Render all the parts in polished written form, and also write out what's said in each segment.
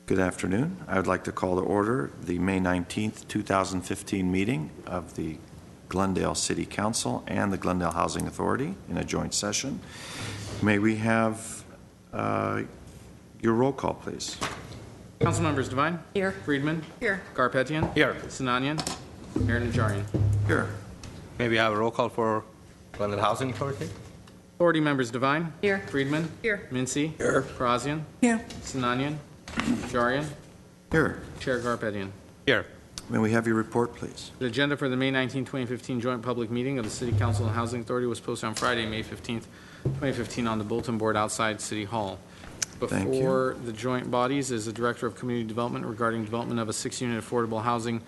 Good afternoon. I would like to call to order the May 19th, 2015 meeting of the Glendale City Council and the Glendale Housing Authority in a joint session. May we have your roll call, please? Council members Devine? Here. Friedman? Here. Garpetian? Here. Sinanian? Mayor Najarian. Here. Maybe have a roll call for Glendale Housing Authority? Authority members Devine? Here. Friedman? Here. Mincy? Here. Karazian? Here. Sinanian? Najarian? Here. Chair Garpetian. Here. May we have your report, please? The agenda for the May 19, 2015 joint public meeting of the City Council and Housing Authority was posted on Friday, May 15, 2015 on the bulletin board outside City Hall. Thank you. Before the joint bodies is the Director of Community Development regarding development of a 6-unit affordable housing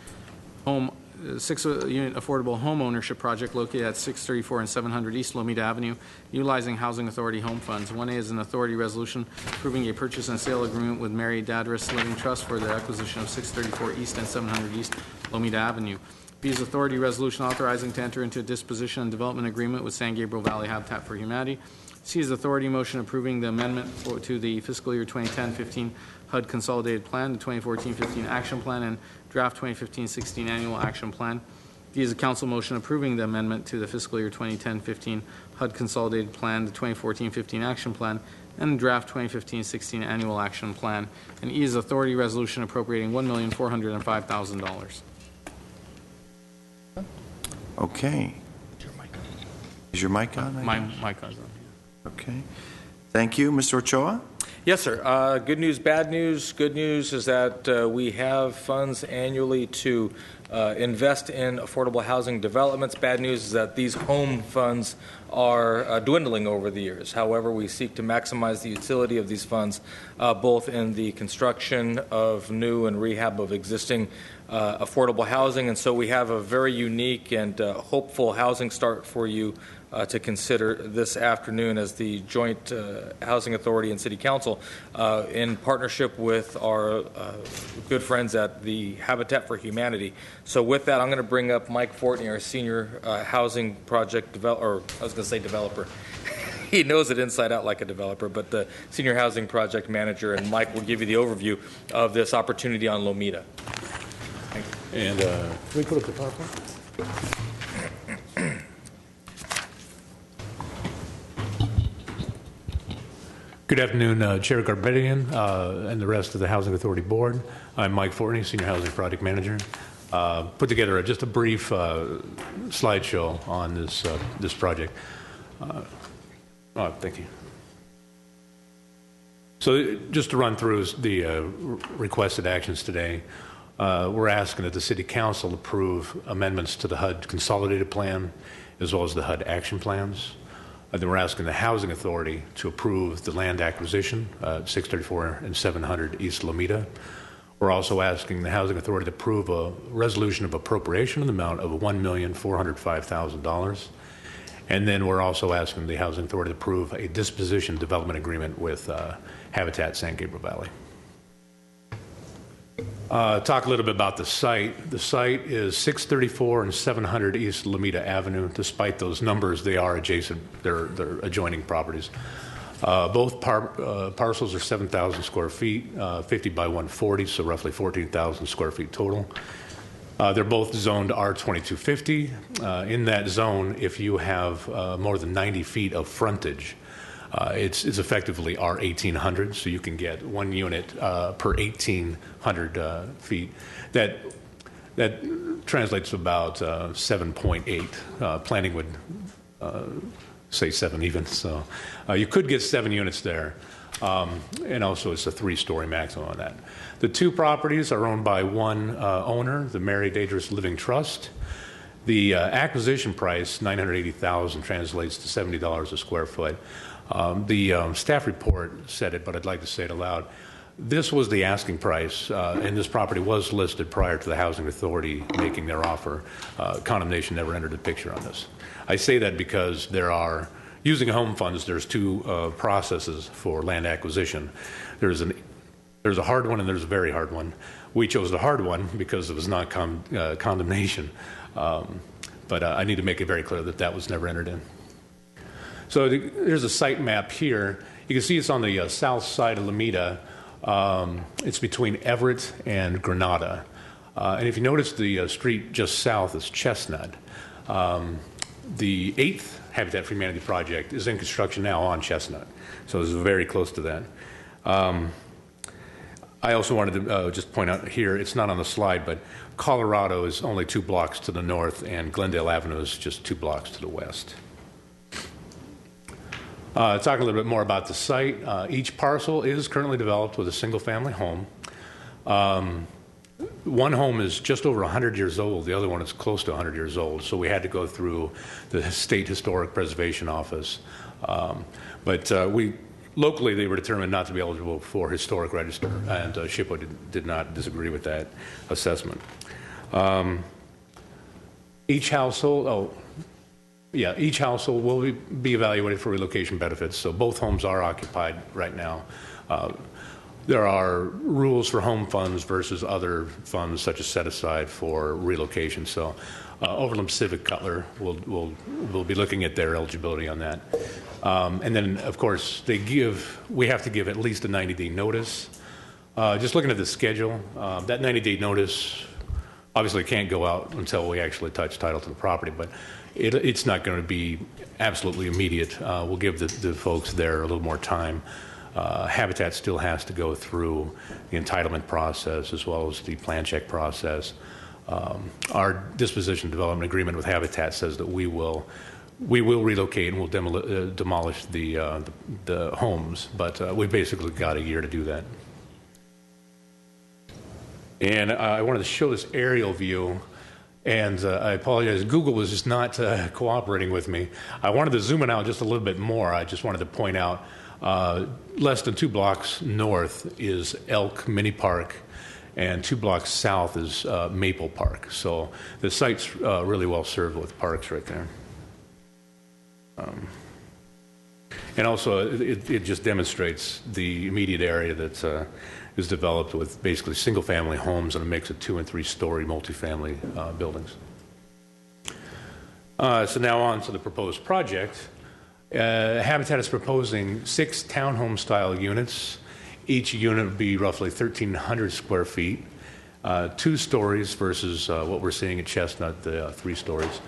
home 6-unit affordable home ownership project located at 634 and 700 East Lomita Avenue, utilizing Housing Authority home funds. 1A is an authority resolution approving a purchase and sale agreement with Mary Dadris Living Trust for the acquisition of 634 East and 700 East Lomita Avenue. B is authority resolution authorizing to enter into a disposition and development agreement with San Gabriel Valley Habitat for Humanity. C is authority motion approving the amendment to the fiscal year 2010-15 HUD Consolidated Plan, the 2014-15 Action Plan, and Draft 2015-16 Annual Action Plan. D is a council motion approving the amendment to the fiscal year 2010-15 HUD Consolidated Plan, the 2014-15 Action Plan, and Draft 2015-16 Annual Action Plan. And E is authority resolution appropriating $1,405,000. Okay. Is your mic on? My mic is on. Okay. Thank you. Mr. Ochoa? Yes, sir. Good news, bad news. Good news is that we have funds annually to invest in affordable housing developments. Bad news is that these home funds are dwindling over the years. However, we seek to maximize the utility of these funds both in the construction of new and rehab of existing affordable housing. And so we have a very unique and hopeful housing start for you to consider this afternoon as the Joint Housing Authority and City Council in partnership with our good friends at the Habitat for Humanity. So with that, I'm going to bring up Mike Fortney, our Senior Housing Project developer. He knows it inside out like a developer, but the Senior Housing Project Manager, and Mike will give you the overview of this opportunity on Lomita. Thank you. And can we put up the PowerPoint? Good afternoon, Chair Garbetian and the rest of the Housing Authority Board. I'm Mike Fortney, Senior Housing Project Manager. Put together just a brief slideshow on this project. Thank you. So just to run through the requested actions today, we're asking that the City Council approve amendments to the HUD Consolidated Plan as well as the HUD Action Plans. Then we're asking the Housing Authority to approve the land acquisition, 634 and 700 East Lomita. We're also asking the Housing Authority to approve a resolution of appropriation in the amount of $1,405,000. And then we're also asking the Housing Authority to approve a disposition development agreement with Habitat San Gabriel Valley. Talk a little bit about the site. The site is 634 and 700 East Lomita Avenue. Despite those numbers, they are adjacent. They're adjoining properties. Both parcels are 7,000 square feet, 50 by 140, so roughly 14,000 square feet total. They're both zoned R2250. In that zone, if you have more than 90 feet of frontage, it's effectively R1800, so you can get 1 unit per 1,800 feet. That translates to about 7.8. Planning would say 7 even, so you could get 7 units there. And also it's a 3-story maximum on that. The two properties are owned by one owner, the Mary Dadris Living Trust. The acquisition price, $980,000, translates to $70 a square foot. The staff report said it, but I'd like to say it aloud. This was the asking price, and this property was listed prior to the Housing Authority making their offer. Condemnation never entered the picture on this. I say that because there are, using home funds, there's two processes for land acquisition. There's a hard one and there's a very hard one. We chose the hard one because it was not condemnation. But I need to make it very clear that that was never entered in. So there's a site map here. You can see it's on the south side of Lomita. It's between Everett and Granada. And if you notice the street just south is Chestnut. The 8th Habitat for Humanity project is in construction now on Chestnut, so this is very close to that. I also wanted to just point out here, it's not on the slide, but Colorado is only 2 blocks to the north, and Glendale Avenue is just 2 blocks to the west. Talk a little bit more about the site. Each parcel is currently developed with a single-family home. One home is just over 100 years old. The other one is close to 100 years old. So we had to go through the State Historic Preservation Office. Locally, they were determined not to be eligible for historic register, and SHPO did not disagree with that assessment. Each household will be evaluated for relocation benefits. So both homes are occupied right now. There are rules for home funds versus other funds, such as set aside for relocation. So Overland Civic Cutler will be looking at their eligibility on that. And then, of course, we have to give at least a 90-day notice. Just looking at the schedule, that 90-day notice obviously can't go out until we actually touch title to the property, but it's not going to be absolutely immediate. We'll give the folks there a little more time. Habitat still has to go through the entitlement process as well as the plan check process. Our disposition development agreement with Habitat says that we will relocate and we'll demolish the homes, but we've basically got a year to do that. And I wanted to show this aerial view, and I apologize, Google was just not cooperating with me. I wanted to zoom it out just a little bit more. I just wanted to point out less than 2 blocks north is Elk Mini Park, and 2 blocks south is Maple Park. So the site's really well served with parks right there. And also, it just demonstrates the immediate area that is developed with basically single-family homes and a mix of 2- and 3-story multifamily buildings. So now on to the proposed project. Habitat is proposing 6 townhome-style units. Each unit would be roughly 1,300 square feet, 2 stories versus what we're seeing at Chestnut, the 3 stories.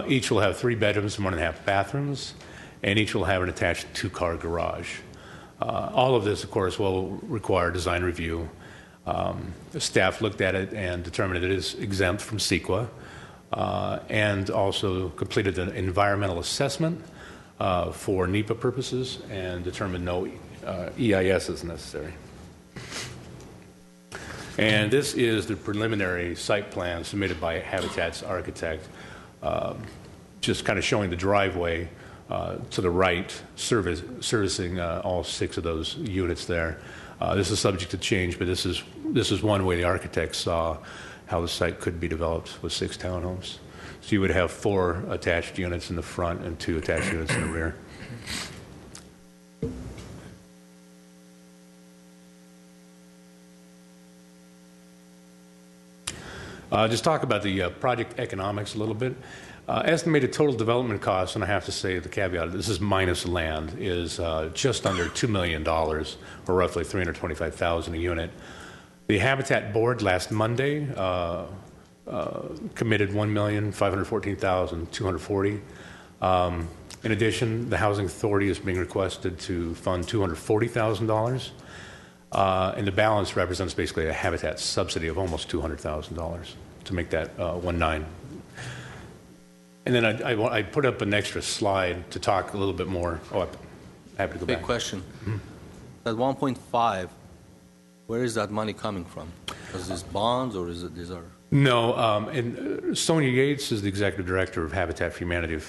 Each will have 3 bedrooms and 1.5 bathrooms, and each will have an attached 2-car garage. All of this, of course, will require design review. The staff looked at it and determined that it is exempt from CEQA, and also completed an environmental assessment for NEPA purposes and determined no EIS is necessary. And this is the preliminary site plan submitted by Habitat's architect, just kind of showing the driveway to the right, servicing all 6 of those units there. This is subject to change, but this is one way the architect saw how the site could be developed with 6 townhomes. So you would have 4 attached units in the front and 2 attached units in the rear. Just talk about the project economics a little bit. Estimated total development costs, and I have to say the caveat, this is minus land, is just under $2 million, or roughly $325,000 a unit. The Habitat board last Monday committed $1,514,240. In addition, the Housing Authority is being requested to fund $240,000, and the balance represents basically a Habitat subsidy of almost $200,000 to make that 1.9. And then I put up an extra slide to talk a little bit more. Oh, I'm happy to go back. Big question. That 1.5, where is that money coming from? Is this bonds or is it these are? No, and Sonia Yates is the executive director of Habitat for Humanity.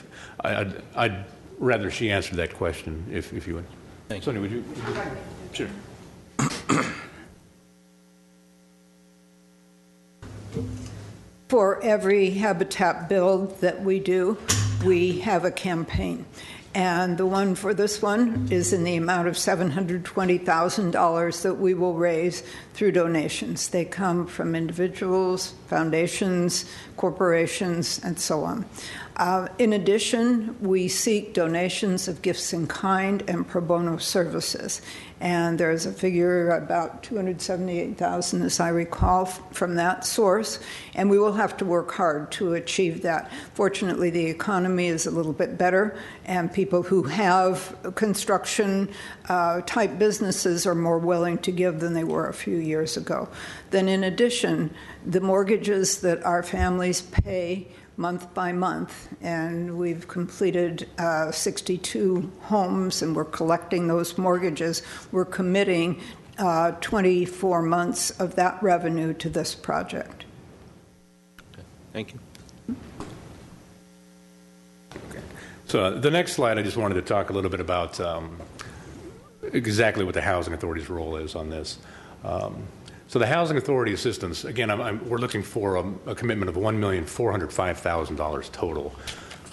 I'd rather she answered that question if you would. Thank you. Sonia, would you? Sure. For every Habitat build that we do, we have a campaign. And the one for this one is in the amount of $720,000 that we will raise through donations. They come from individuals, foundations, corporations, and so on. In addition, we seek donations of gifts in kind and pro bono services. and there's a figure about 278,000, as I recall, from that source, and we will have to work hard to achieve that. Fortunately, the economy is a little bit better, and people who have construction type businesses are more willing to give than they were a few years ago. Then in addition, the mortgages that our families pay month by month, and we've completed 62 homes, and we're collecting those mortgages. We're committing 24 months of that revenue to this project. Okay. Thank you. Okay. So the next slide, I just wanted to talk a little bit about exactly what the Housing Authority's role is on this. So the Housing Authority assistance, again, we're looking for a commitment of $1,405,000 total.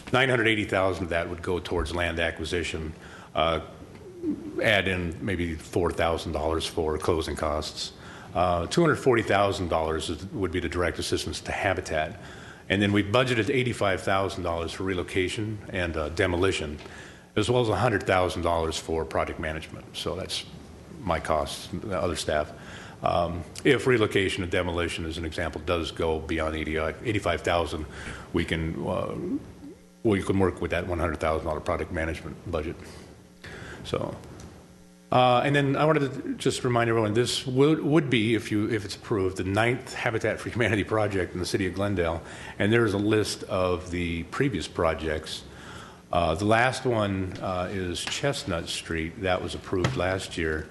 $980,000 of that would go towards land acquisition. Add in maybe $4,000 for closing costs. $240,000 would be the direct assistance to Habitat. And then we budgeted $85,000 for relocation and demolition, as well as $100,000 for project management. So that's my costs, the other staff. If relocation and demolition, as an example, does go beyond $85,000, we can work with that $100,000 project management budget. So, and then I wanted to just remind everyone, this would be, if it's approved, the 9th Habitat for Humanity project in the city of Glendale, and there's a list of the previous projects. The last one is Chestnut Street. That was approved last year.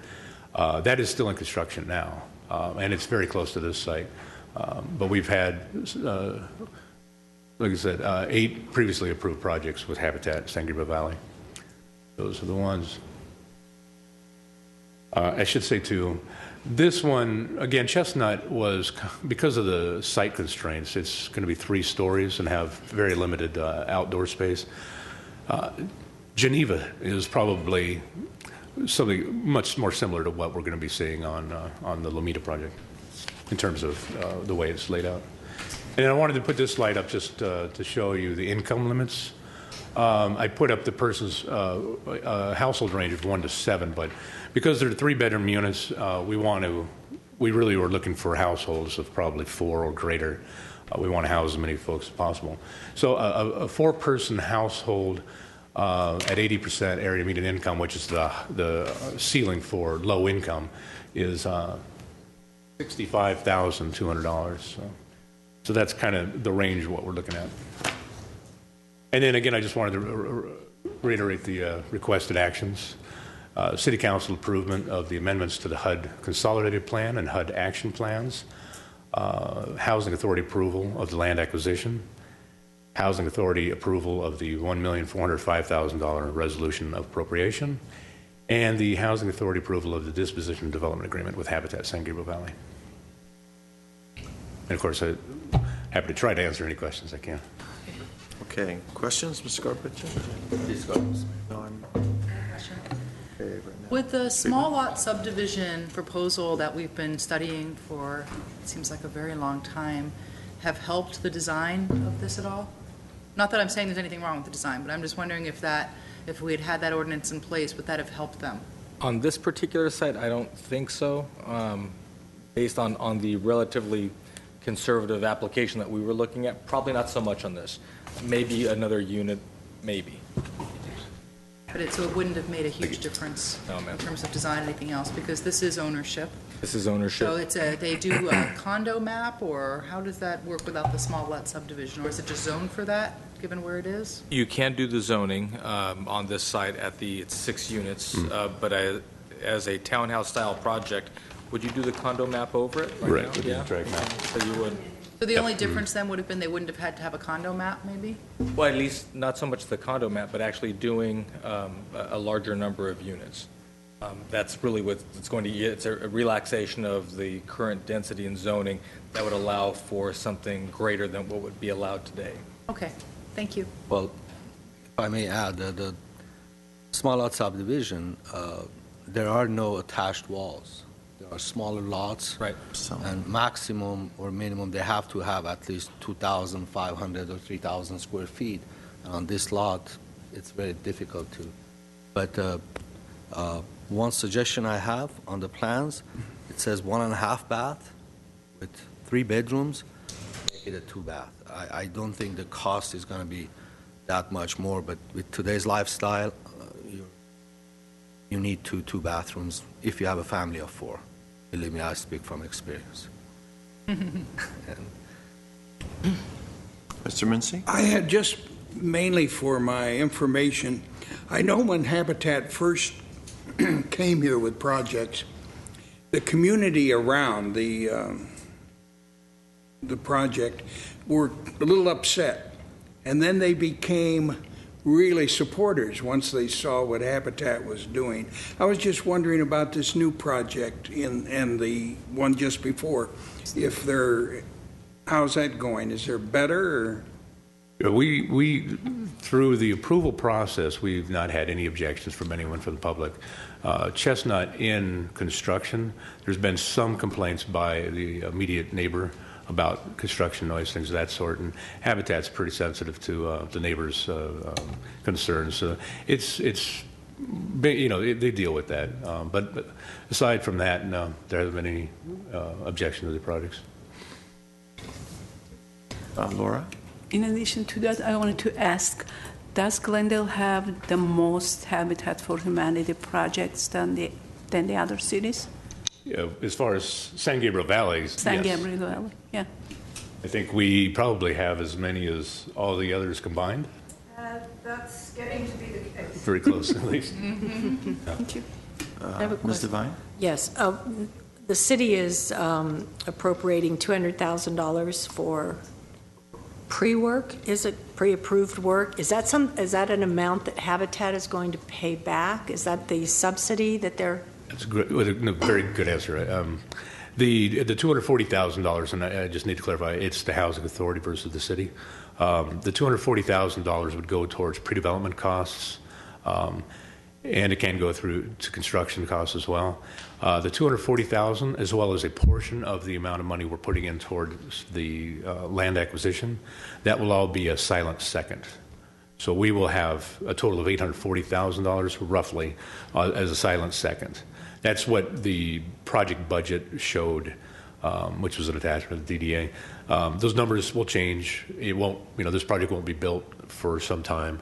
That is still in construction now, and it's very close to this site. But we've had, like I said, 8 previously approved projects with Habitat San Gabriel Valley. Those are the ones. I should say, too, this one, again, Chestnut was, because of the site constraints, it's going to be 3 stories and have very limited outdoor space. Geneva is probably something much more similar to what we're going to be seeing on the Lomita project in terms of the way it's laid out. And I wanted to put this slide up just to show you the income limits. I put up the person's household range of 1 to 7, but because they're 3-bedroom units, we really were looking for households of probably 4 or greater. We want to house as many folks as possible. So a 4-person household at 80% area median income, which is the ceiling for low income, is $65,200. So that's kind of the range of what we're looking at. And then again, I just wanted to reiterate the requested actions. City Council approval of the amendments to the HUD Consolidated Plan and HUD Action Plans. Housing Authority approval of the land acquisition. Housing Authority approval of the $1,405,000 resolution of appropriation. And the Housing Authority approval of the disposition and development agreement with Habitat San Gabriel Valley. And of course, I'm happy to try to answer any questions I can. Okay, questions, Ms. Scarpetta? Please go. No, I'm okay right now. Would the small lot subdivision proposal that we've been studying for, it seems like a very long time, have helped the design of this at all? Not that I'm saying there's anything wrong with the design, but I'm just wondering if we had that ordinance in place, would that have helped them? On this particular site, I don't think so, based on the relatively conservative application that we were looking at. Probably not so much on this. Maybe another unit, maybe. So it wouldn't have made a huge difference in terms of design or anything else, because this is ownership. This is ownership. So they do a condo map, or how does that work without the small lot subdivision? Or is it just zoned for that, given where it is? You can do the zoning on this site it's 6 units, but as a townhouse-style project, would you do the condo map over it? Right, now? we did the track map. So you would. So the only difference then would have been they wouldn't have had to have a condo map, maybe? Well, at least not so much the condo map, but actually doing a larger number of units. That's really what it's going to be. It's a relaxation of the current density and zoning that would allow for something greater than what would be allowed today. Okay, thank you. Well, if I may add, the small lot subdivision, there are no attached walls. There are smaller lots. Right. And maximum or minimum, they have to have at least 2,500 or 3,000 square feet. And on this lot, it's very difficult to. But one suggestion I have on the plans, it says 1.5 bath with 3 bedrooms, make it a 2 bath. I don't think the cost is going to be that much more, but with today's lifestyle, you need two bathrooms if you have a family of 4. Believe me, I speak from experience. Mr. Mincy? I had just mainly for my information, I know when Habitat first came here with projects, the community around the project were a little upset, and then they became really supporters once they saw what Habitat was doing. I was just wondering about this new project and the one just before. How's that going? Is there better? Or? We through the approval process, we've not had any objections from anyone from the public. Chestnut in construction, there's been some complaints by the immediate neighbor about construction noise, things of that sort, and Habitat's pretty sensitive to the neighbors' concerns. It's they deal with that. But aside from that, no, there hasn't been any objection to the projects. Laura? In addition to that, I wanted to ask, does Glendale have the most Habitat for Humanity projects than the other cities? Yeah, as far as San Gabriel Valley, yes. Gabriel Valley, yeah. I think we probably have as many as all the others combined. That's getting to be the case. Very close, at least. Mm-hmm. Yeah. Thank you. Ms. Devine? Yes. The city is appropriating $200,000 for pre-work. Is it pre-approved work? Is that an amount that Habitat is going to pay back? Is that the subsidy that they're? That's a very good answer. The $240,000, and I just need to clarify, it's the housing authority versus the city. The $240,000 would go towards pre-development costs, and it can go through to construction costs as well. The $240,000, as well as a portion of the amount of money we're putting in towards the land acquisition, that will all be a silent second. So we will have a total of $840,000 roughly as a silent second. That's what the project budget showed, which was an attachment to the DDA. Those numbers will change. It won't, this project won't be built for some time.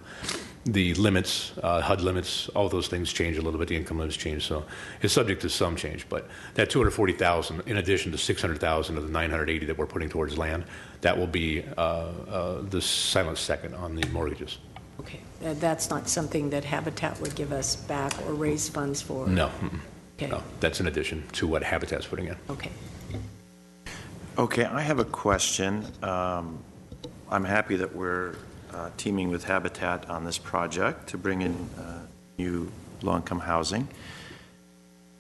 The limits, HUD limits, all those things change a little bit. The income limits change, so it's subject to some change. But that $240,000, in addition to $600,000 of the $980 that we're putting towards land, that will be the silent second on the mortgages. Okay, that's not something that Habitat would give us back or raise funds for? No. Okay. No, that's in addition to what Habitat's putting in. Okay. Okay, I have a question. I'm happy that we're teaming with Habitat on this project to bring in new low-income housing.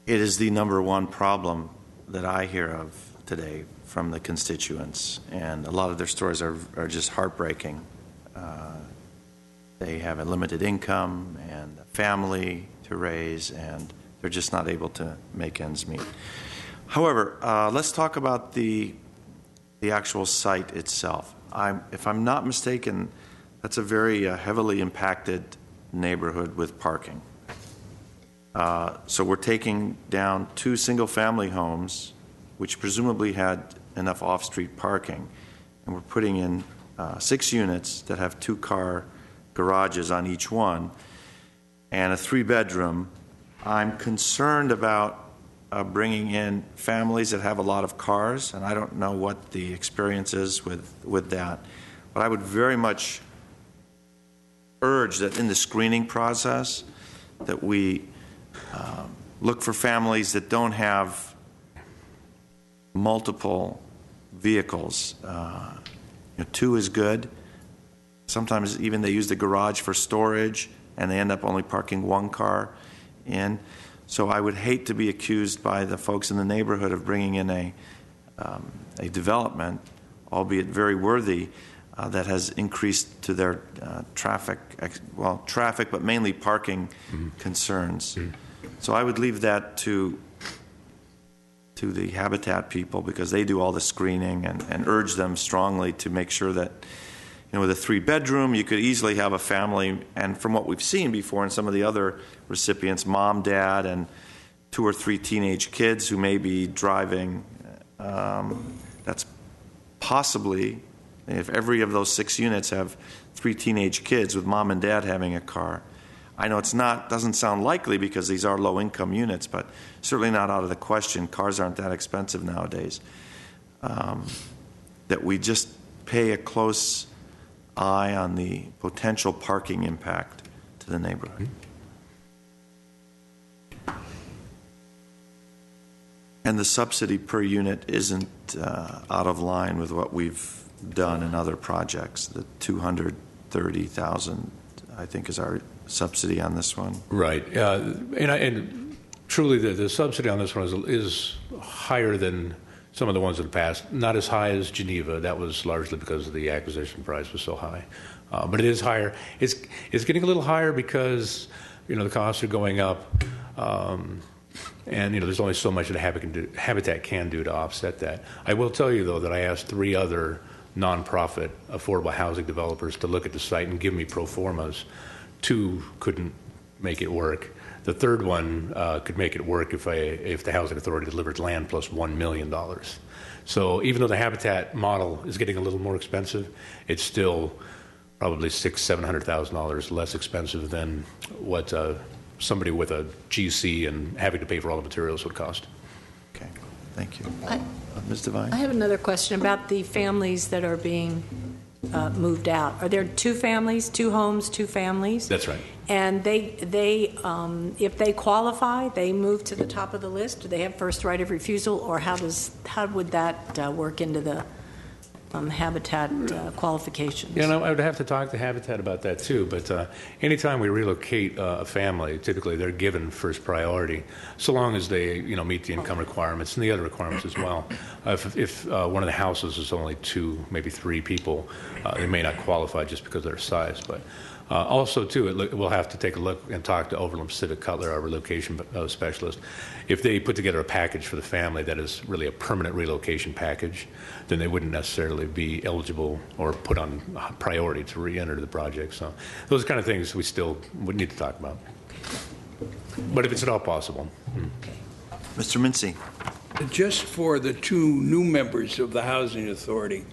It is the number one problem that I hear of today from the constituents, and a lot of their stories are just heartbreaking. They have a limited income and a family to raise, and they're just not able to make ends meet. However, let's talk about the actual site itself. If I'm not mistaken, that's a very heavily impacted neighborhood with parking. So we're taking down 2 single-family homes, which presumably had enough off-street parking, and we're putting in 6 units that have 2-car garages on each one and a 3-bedroom. I'm concerned about bringing in families that have a lot of cars, and I don't know what the experience is with that. But I would very much urge that in the screening process that we look for families that don't have multiple vehicles. 2 is good. Sometimes even they use the garage for storage, and they end up only parking 1 car in. So I would hate to be accused by the folks in the neighborhood of bringing in a development, albeit very worthy, that has increased to their traffic, but mainly parking concerns. So I would leave that to the Habitat people, because they do all the screening, and urge them strongly to make sure that, with a 3-bedroom, you could easily have a family, and from what we've seen before in some of the other recipients, mom, dad, and 2 or 3 teenage kids who may be driving. That's possibly, if every of those 6 units have 3 teenage kids with mom and dad having a car. I know doesn't sound likely because these are low-income units, but certainly not out of the question. Cars aren't that expensive nowadays. That we just pay a close eye on the potential parking impact to the neighborhood. And the subsidy per unit isn't out of line with what we've done in other projects. The $230,000, I think, is our subsidy on this one. Right. And truly, the subsidy on this one is higher than some of the ones in the past. Not as high as Geneva. That was largely because the acquisition price was so high. But it is higher. It's getting a little higher because, the costs are going up. And, there's only so much that Habitat can do to offset that. I will tell you, though, that I asked 3 other nonprofit affordable housing developers to look at the site and give me pro formas. 2 couldn't make it work. The third one could make it work if the Housing Authority delivered land plus $1 million. So even though the Habitat model is getting a little more expensive, it's still probably $600,000-$700,000 less expensive than what somebody with a GC and having to pay for all the materials would cost. Okay, thank you. Ms. Devine? I have another question about the families that are being moved out. Are there 2 families, 2 homes, 2 families? That's right. And they if they qualify, they move to the top of the list? Do they have first right of refusal, or how would that work into the Habitat qualifications? Yeah, I would have to talk to Habitat about that too. But anytime we relocate a family, typically they're given first priority, so long as they meet the income requirements and the other requirements as well. If one of the houses is only 2, maybe 3 people, they may not qualify just because of their size. But also, too, we'll have to take a look and talk to Overland Pacific Cutler, our relocation specialist. If they put together a package for the family that is really a permanent relocation package, then they wouldn't necessarily be eligible or put on priority to re-enter the project. So those kind of things we still would need to talk about. But if it's at all possible. Mr. Mincy. Just for the 2 new members of the Housing Authority,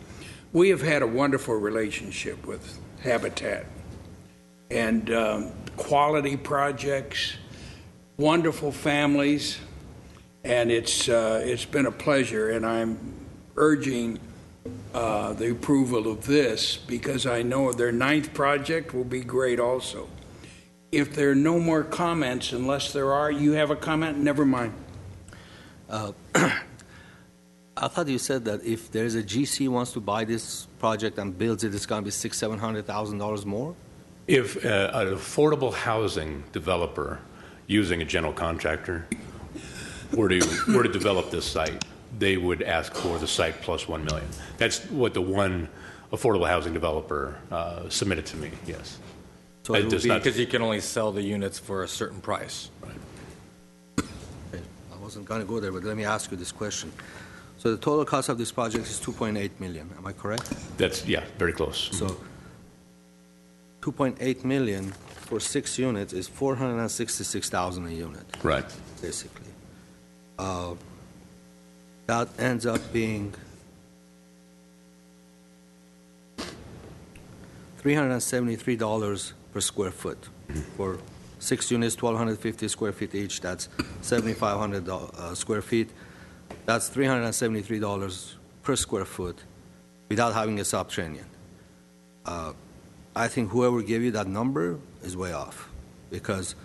we have had a wonderful relationship with Habitat. And quality projects, wonderful families, and it's been a pleasure. And I'm urging the approval of this because I know their 9th project will be great also. If there are no more comments, unless there are, you have a comment? Never mind. I thought you said that if there's a GC wants to buy this project and builds it, it's going to be $600,000-$700,000 more? If an affordable housing developer using a general contractor were to develop this site, they would ask for the site plus $1 million. That's what the one affordable housing developer submitted to me. Yes. So it would be because you can only sell the units for a certain price. Right. Okay. I wasn't going to go there, but let me ask you this question. So the total cost of this project is $2.8 million. Am I correct? That's very close. So $2.8 million for 6 units is $466,000 a unit. Right. Basically. That ends up being $373 per square foot. For 6 units, 1,250 square feet each, that's 7,500 square feet. That's $373 per square foot without having a subterranean. I think whoever gave you that number is way off because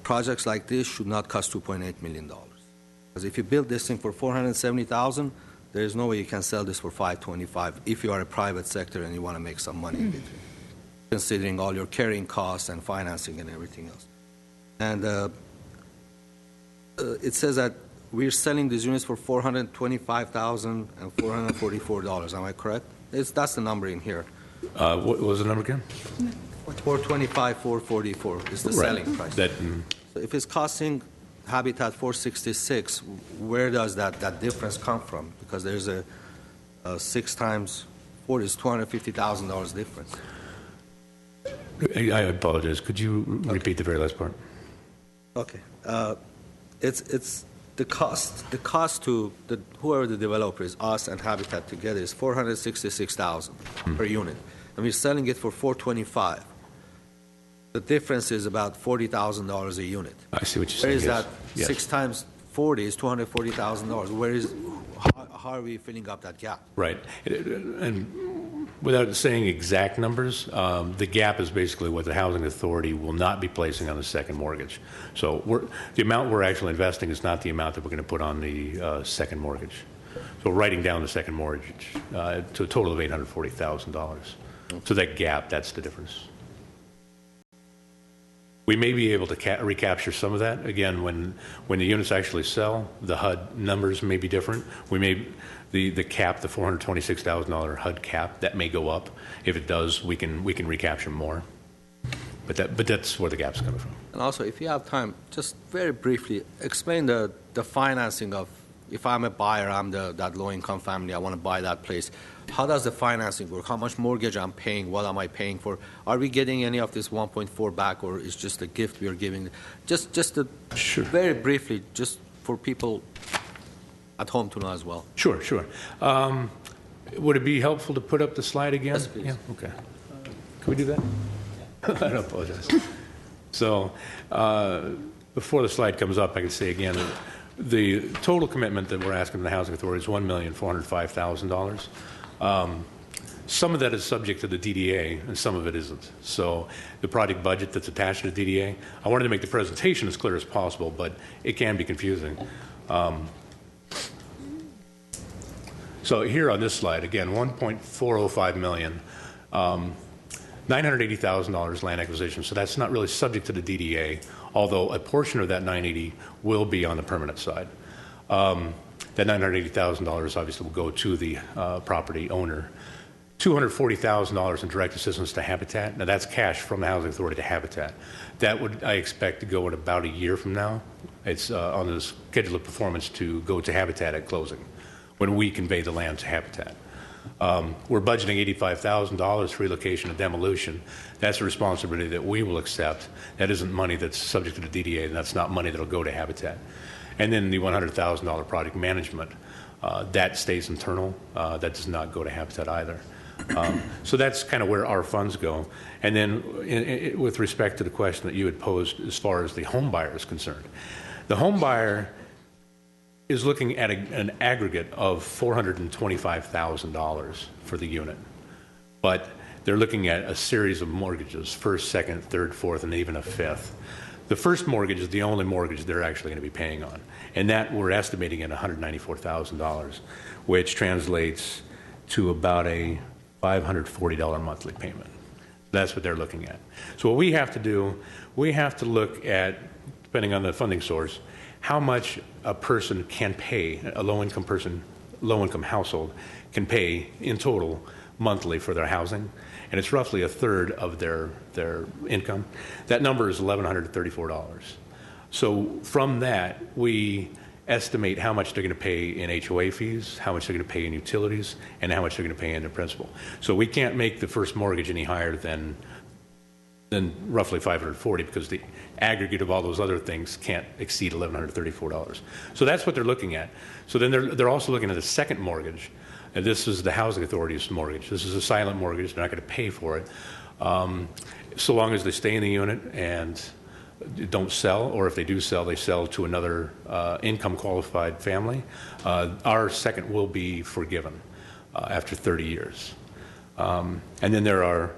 projects like this should not cost $2.8 million. Because if you build this thing for $470,000, there is no way you can sell this for $525 if you are a private sector and you want to make some money in between, considering all your carrying costs and financing and everything else. And it says that we're selling these units for $425,000 and $444. Am I correct? That's the number in here. What was the number again? 425, 444 is the selling price. So if it's costing Habitat 466, where does that difference come from? Because there's a 6 times 4 is $250,000 difference. I apologize. Could you repeat the very last part? Okay. it's the cost to whoever the developer is, us and Habitat together, is $466,000 per unit, and we're selling it for $425,000. The difference is about $40,000 a unit. I see what you're Where saying. is yes. that? Yes. 6 times 40 is $240,000. How are we filling up that gap? Right. And without saying exact numbers, the gap is basically what the housing authority will not be placing on the second mortgage. So the amount we're actually investing is not the amount that we're going to put on the second mortgage. So we're writing down the second mortgage to a total of $840,000. So that gap, that's the difference. We may be able to recapture some of that. Again, when the units actually sell, the HUD numbers may be different. The cap, the $426,000 HUD cap, that may go up. If it does, we can recapture more. But that's where the gap's coming from. And also, if you have time, just very briefly, explain the financing of, if I'm a buyer, I'm that low-income family, I want to buy that place. How does the financing work? How much mortgage I'm paying? What am I paying for? Are we getting any of this 1.4 back, or is just a gift we are giving? Just Sure. very briefly, just for people at home to know as well. Sure. Would it be helpful to put up the slide again? Yes, please. Yeah, okay. Can we do that? I don't apologize. So before the slide comes up, I can say again, the total commitment that we're asking the Housing Authority is $1,405,000. Some of that is subject to the DDA, and some of it isn't. So the project budget that's attached to the DDA, I wanted to make the presentation as clear as possible, but it can be confusing. So here on this slide, again, $1.405 million, $980,000 land acquisition. So that's not really subject to the DDA, although a portion of that $980 will be on the permanent side. That $980,000 obviously will go to the property owner. $240,000 in direct assistance to Habitat. Now that's cash from the Housing Authority to Habitat. That would, I expect, to go in about a year from now. It's on the schedule of performance to go to Habitat at closing, when we convey the land to Habitat. We're budgeting $85,000 for relocation and demolition. That's a responsibility that we will accept. That isn't money that's subject to the DDA, and that's not money that will go to Habitat. And then the $100,000 project management, that stays internal. That does not go to Habitat either. So that's kind of where our funds go. And then with respect to the question that you had posed as far as the home buyer is concerned, the home buyer is looking at an aggregate of $425,000 for the unit. But they're looking at a series of mortgages, first, second, third, fourth, and even a fifth. The first mortgage is the only mortgage they're actually going to be paying on. And that we're estimating at $194,000, which translates to about a $540 monthly payment. That's what they're looking at. So what we have to do, we have to look at, depending on the funding source, how much a person can pay, a low-income household can pay in total monthly for their housing, and it's roughly a third of their income. That number is $1,134. So from that, we estimate how much they're going to pay in HOA fees, how much they're going to pay in utilities, and how much they're going to pay in their principal. So we can't make the first mortgage any higher than roughly $540, because the aggregate of all those other things can't exceed $1,134. So that's what they're looking at. So then they're also looking at the second mortgage, and this is the Housing Authority's mortgage. This is a silent mortgage. They're not going to pay for it so long as they stay in the unit and don't sell, or if they do sell, they sell to another income qualified family. Our second will be forgiven after 30 years. And then there are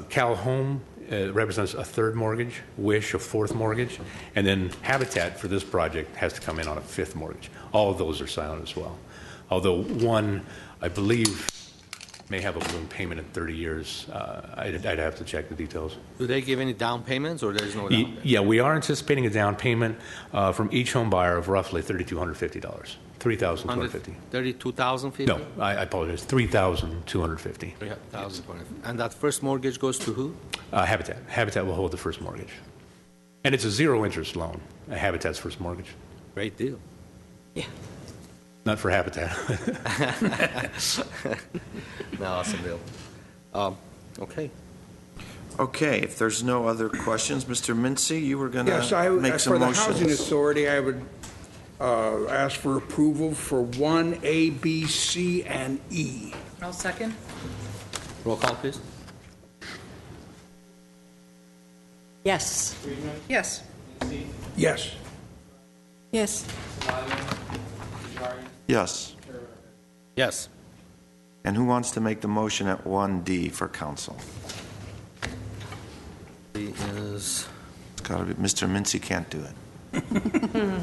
Cal Home represents a third mortgage, Wish a fourth mortgage, and then Habitat for this project has to come in on a fifth mortgage. All of those are silent as well. Although one, I believe, may have a balloon payment in 30 years. I'd have to check the details. Do they give any down payments, or there's no down payment? Yeah, we are anticipating a down payment from each home buyer of roughly $3,250. $3,250. $32,050? No, I apologize. $3,250. $3,250. And that first mortgage goes to who? Habitat. Habitat will hold the first mortgage. And it's a zero interest loan, Habitat's first mortgage. Great deal. Yeah. Not for Habitat. No, awesome deal. Okay. Okay, if there's no other questions, Mr. Mincy, you were going Yes, to make some for the Housing motions. Authority, I would ask for approval for 1A, B, C, and E. I'll second. Roll call, please. Yes. Yes. Yes. Yes. Yes. Yes. And who wants to make the motion at 1D for council? He is, It's got to be, Mr. Mincy can't do it.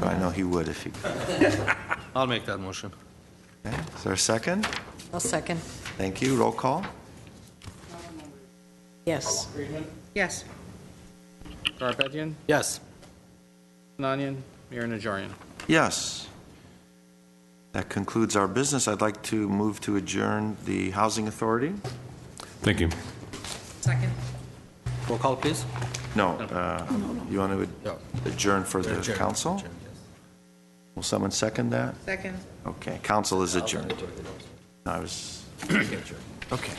But I know he would if he could. I'll make that motion. Okay, is there a second? I'll second. Thank you. Roll call? Yes. Yes. Garabedian, Yes. Sinanian, Mayor Najarian. Yes. That concludes our business. I'd like to move to adjourn the Housing Authority. Thank you. Second. Roll call, please. No, you want to No. adjourn for the Adjourn, council? adjourn, yes. Will someone second that? Second. Okay, council is adjourned. I was, okay.